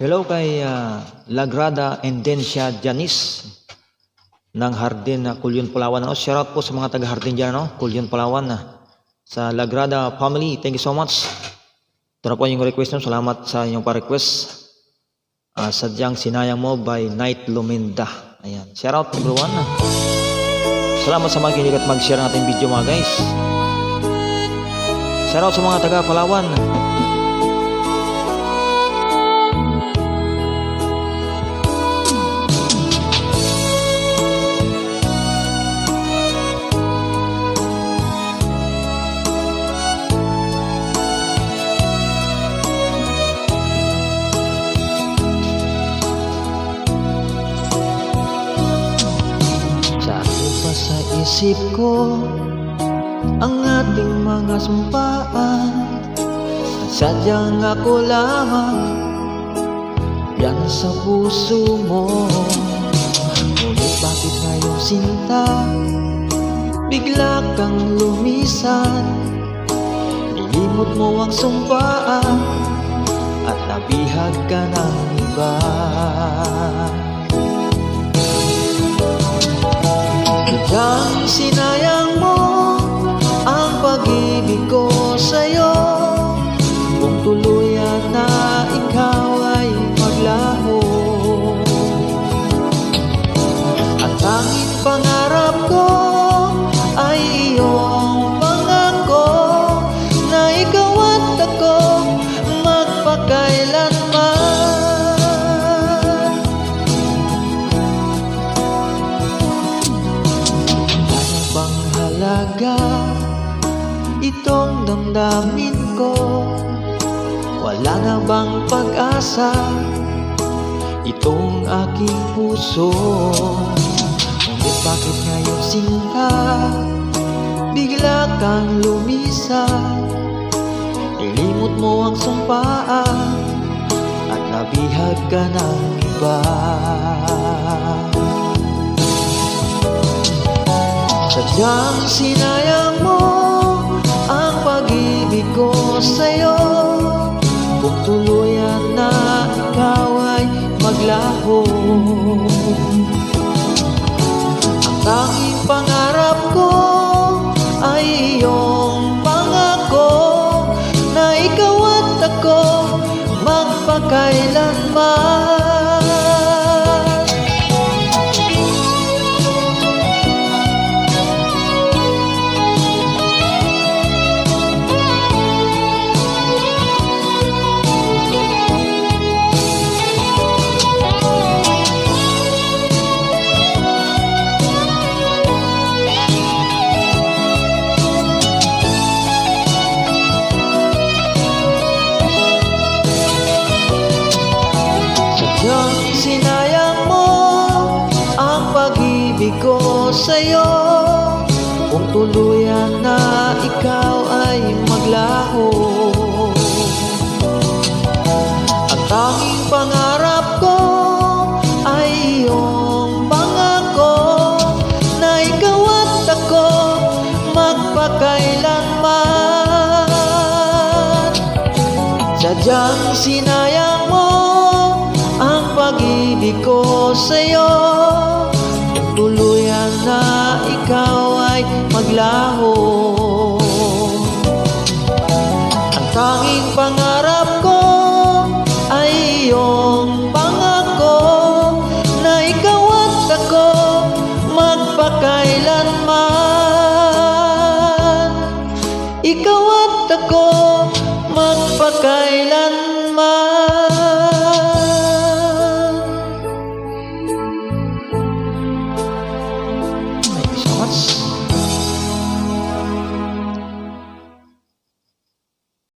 Hello kay Lagrada Endencia Janice ng Hardin Culyon, Palawan. Shoutout po sa mga taga Hardin dyan, Culyon, Palawan. Sa Lagrada family, thank you so much. Ito na po yung request nyo. Salamat sa inyong pa-request. Sadyang Sinayang Mo by Night Luminda. Ayan. Shoutout everyone. Salamat sa mga kinig at mag-share natin video mga guys. Shoutout sa mga taga Palawan. Sa isip ko ang ating mga sumpaan, sadyang ako lamang yan sa puso mo. Ngunit bakit ngayon sinta bigla kang lumisan? Nilimot mo ang sumpaan at nabihag ka ng iba. Sadyang sinayang mo ang pag-ibig ko sa'yo, kung tuluyan na ikaw ay maglaho. Ang tanging pangarap ko ay iyong pangako, na ikaw at ako magpakailanman. Itong damdamin ko, wala na bang pag-asa itong aking puso? Ngunit bakit ngayon sinta bigla kang lumisan? Nilimot mo ang sumpaan at nabihag ka ng iba. Sadyang sinayang mo ang pag-ibig ko sa'yo, kung tuluyan na ikaw ay maglaho. Ang tanging pangarap ko ay iyong pangako, na ikaw at ako magpakailanman. Sinayang mo ang pag-ibig ko sa'yo, kung tuluyan na ikaw ay maglaho. Ang tanging pangarap ko ay iyong pangako, na ikaw at ako magpakailanman. Sadyang sinayang mo ang pag-ibig ko sa'yo, kung tuluyan na ikaw ay maglaho. Ang tanging pangarap ko ay iyong pangako, na ikaw at ako magpakailanman. Ikaw at ako magpakailanman. Thank you so much.